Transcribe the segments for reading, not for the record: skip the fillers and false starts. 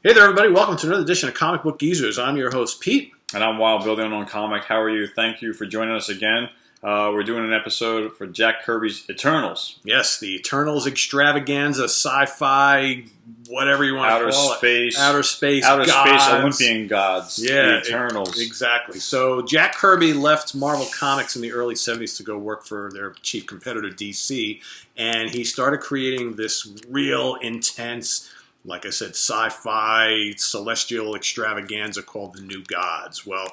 Hey there, everybody. Welcome to another edition of Comic Book Geezers. I'm your host, Pete. And I'm Wild Bill, the Unknown Comic. How are you? Thank you for joining us again. We're doing an episode for Jack Kirby's Eternals. Yes, the Eternals extravaganza, sci-fi, whatever you want to call it. Outer space gods. Olympian gods. Yeah, the Eternals. Exactly. So Jack Kirby left Marvel Comics in the early 70s to go work for their chief competitor, DC. And he started creating this real intense, like I said, sci-fi, celestial extravaganza called the New Gods. Well,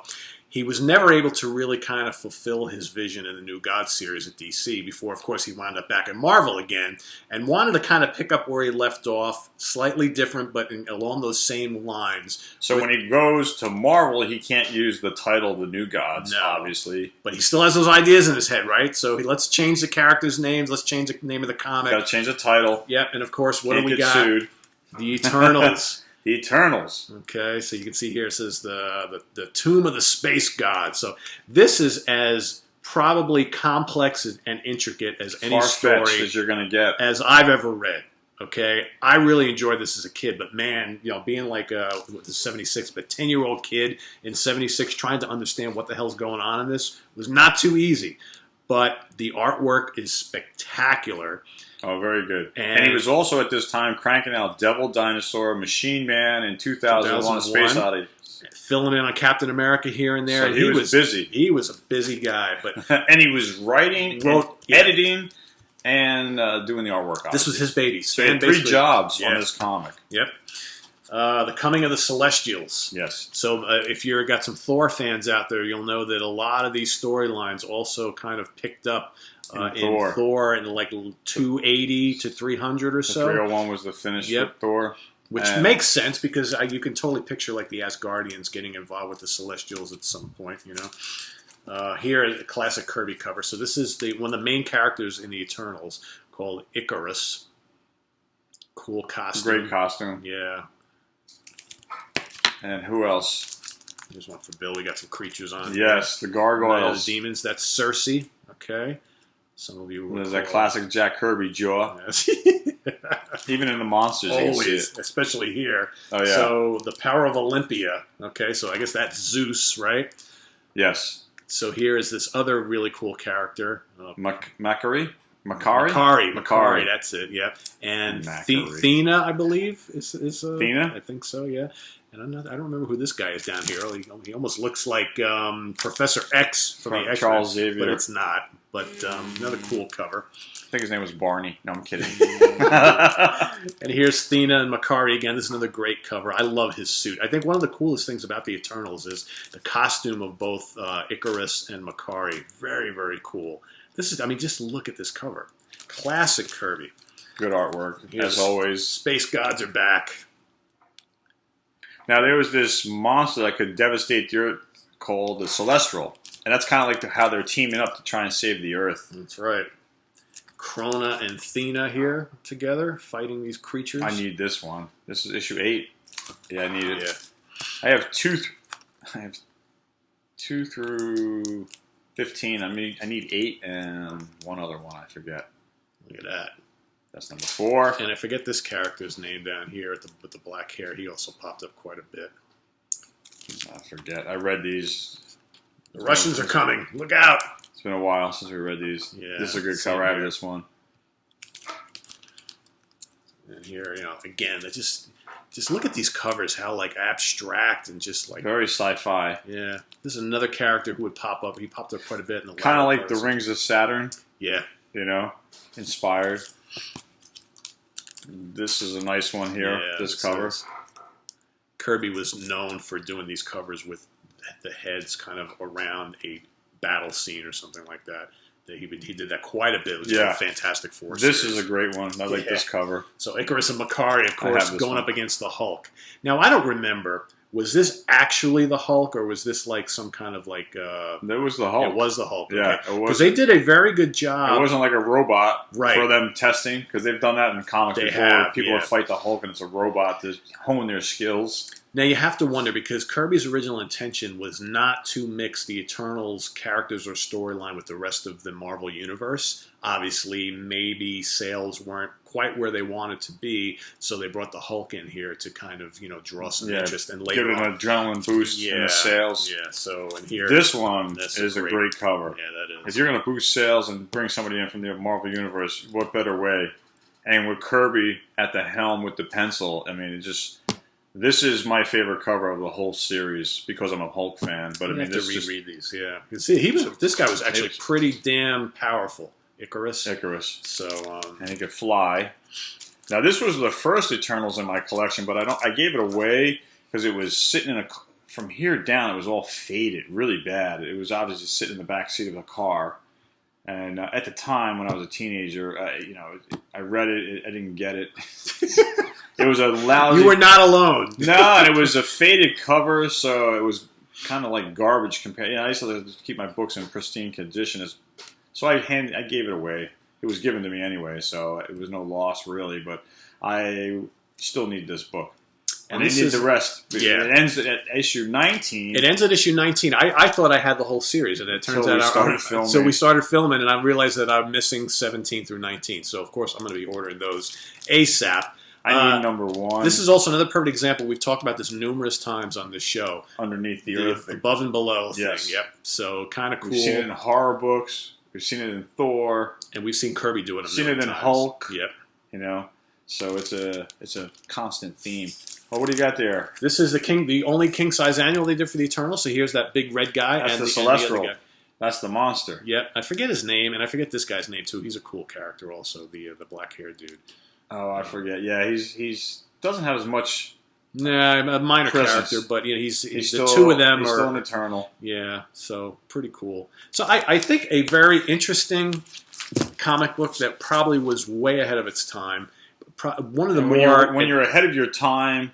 he was never able to really kind of fulfill his vision in the New Gods series at DC before, of course, he wound up back at Marvel again and wanted to kind of pick up where he left off, slightly different, but along those same lines. So when he goes to Marvel, he can't use the title The New Gods, obviously. But he still has those ideas in his head, right? So let's change the characters' names. Let's change the name of the comic. Got to change the title. Yep, and of course, what Can't do we get got? Sued. The Eternals. The Eternals. Okay, so you can see here it says the Tomb of the Space God. So this is as probably complex and intricate as any story as you're going to get as I've ever read. Okay, I really enjoyed this as a kid, but man, being like the 76, but 10-year-old kid in 76 trying to understand what the hell's going on in this was not too easy. But the artwork is spectacular. Oh, very good. And he was also at this time cranking out Devil Dinosaur, Machine Man, and 2001: A Space Odyssey. Filling in on Captain America here and there. So he was busy. He was a busy guy. But and he was writing, editing, and doing the artwork. Obviously. This was his baby. So he had 3 jobs on this comic. Yep. The Coming of the Celestials. Yes. So if you've got some Thor fans out there, you'll know that a lot of these storylines also kind of picked up in Thor in like 280 to 300 or so. 301 was the finish with Thor. Which makes sense because you can totally picture like the Asgardians getting involved with the Celestials at some point, Here is a classic Kirby cover. So this is one of the main characters in the Eternals called Icarus. Cool costume. Great costume. Yeah. And who else? Here's one for Bill. We got some creatures on. Yes, the gargoyles. The demons. That's Cersei. Okay. Some of you. There's that classic Jack Kirby jaw. Yes. Even in the monsters, you can see it. Especially here. Oh yeah. So the power of Olympia. Okay, so I guess that's Zeus, right? Yes. So here is this other really cool character. Makari. Makari, that's it. Yeah, and Thena, I believe, is Thena. I think so. Yeah, and I don't remember who this guy is down here. He almost looks like Professor X from the X-Men, Charles Xavier, but it's not. But another cool cover. I think his name was Barney. No, I'm kidding. And here's Thena and Makari again. This is another great cover. I love his suit. I think one of the coolest things about the Eternals is the costume of both Icarus and Makari. Very, very cool. Just look at this cover. Classic Kirby. Good artwork, as always. Space gods are back. Now, there was this monster that could devastate the Earth called the Celestial. And that's kind of like how they're teaming up to try and save the Earth. That's right. Krona and Thena here together, fighting these creatures. I need this one. This is issue 8. Yeah, I need it. Yeah. I have 2 through 15. I need 8 and one other one. I forget. Look at that. That's number 4. And I forget this character's name down here with the black hair. He also popped up quite a bit. I forget. I read these. The Russians are coming. Look out. It's been a while since we read these. Yeah, this is a good cover. I have this one. And here, again, just look at these covers. How abstract and just very sci-fi. Yeah. This is another character who would pop up. He popped up quite a bit in the kind of like the Rings of Saturn. Yeah. Inspired. This is a nice one here. Yeah, this cover. Kirby was known for doing these covers with the heads kind of around a battle scene or something like that. He did that quite a bit. It was a Fantastic Four This series. is a great one. I like this cover. So Icarus and Makari, of course, going up against the Hulk. Now, I don't remember. Was this actually the Hulk, or was this like some kind of That was the Hulk. It was the Hulk. Yeah, okay. Because they did a very good job. It wasn't like a robot for them testing, because they've done that in comics before. People would fight the Hulk, and it's a robot to hone their skills. Now, you have to wonder, because Kirby's original intention was not to mix the Eternals characters or storyline with the rest of the Marvel Universe. Obviously, maybe sales weren't quite where they wanted to be, so they brought the Hulk in here to kind of draw some interest and later give it an adrenaline boost in the sales. Yeah, so and here this one is a great cover. Yeah, that is. If you're going to boost sales and bring somebody in from the Marvel Universe, what better way? And with Kirby at the helm with the pencil, I mean, this is my favorite cover of the whole series because I'm a Hulk fan. But I mean, to reread these. Yeah, you see, this guy was actually pretty damn powerful. Icarus. So and he could fly. Now this was the first Eternals in my collection, but I gave it away because it was sitting in from here down. It was all faded, really bad. It was obviously sitting in the back seat of the car. And at the time, when I was a teenager, I read it. I didn't get it. It was a lousy... You were not alone. No, and it was a faded cover, so it was kind of like garbage compared. I used to keep my books in pristine condition, so I gave it away. It was given to me anyway, so it was no loss really. But I still need this book. And I need the rest. Yeah. It ends at issue 19. It ends at issue 19. I thought I had the whole series, and it turns out we started filming, and I realized that I'm missing 17 through 19. So, of course, I'm going to be ordering those ASAP. I need number 1. This is also another perfect example. We've talked about this numerous times on this show. Underneath the earth. Above and below thing. Yes. Yep. So, kind of cool. We've seen it in horror books. We've seen it in Thor. And we've seen Kirby do it a million million times. times. Seen it in Hulk. Yep. So it's a constant theme. Well, what do you got there? This is the only king size annual they did for the Eternals. So here's that big red guy. That's the Celestial. That's the monster. Yep. I forget his name, and I forget this guy's name too. He's a cool character, also the black haired dude. Oh, I forget. Yeah, he's doesn't have as much. Nah, a minor presence. Character, but he's still, the two of them he's are still an Eternal. Yeah, so pretty cool. So I think a very interesting comic book that probably was way ahead of its time. One of the when you're ahead of your time,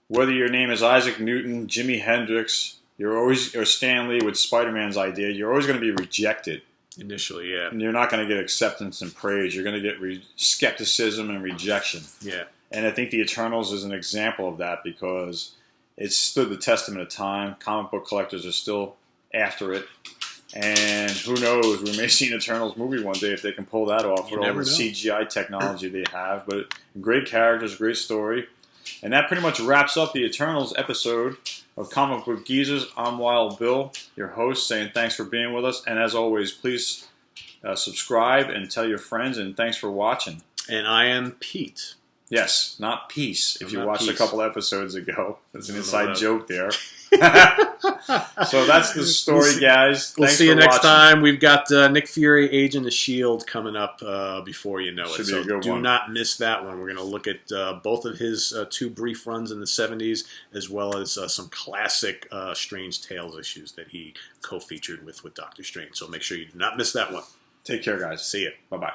whether your name is Isaac Newton, Jimi Hendrix, or Stan Lee with Spider-Man's idea, you're always going to be rejected. Initially, yeah. And you're not going to get acceptance and praise. You're going to get skepticism and rejection. Yeah. And I think the Eternals is an example of that because it stood the testament of time. Comic book collectors are still after it. And who knows, we may see an Eternals movie one day if they can pull that off with all the CGI technology they have. But great characters, great story. And that pretty much wraps up the Eternals episode of Comic Book Geezers. I'm Wild Bill, your host, saying thanks for being with us. And as always, please subscribe and tell your friends. And thanks for watching. And I am Pete. Yes, not Peace. If you watched a couple episodes ago, there's an inside joke there. So that's the story, guys. We'll see you next time. We've got Nick Fury, Agent of S.H.I.E.L.D. coming up before you know it. Should be a good one. Do not miss that one. We're going to look at both of his 2 brief runs in the 70s, as well as some classic Strange Tales issues that he co-featured with Doctor Strange. So make sure you do not miss that one. Take care, guys. See you. Bye-bye.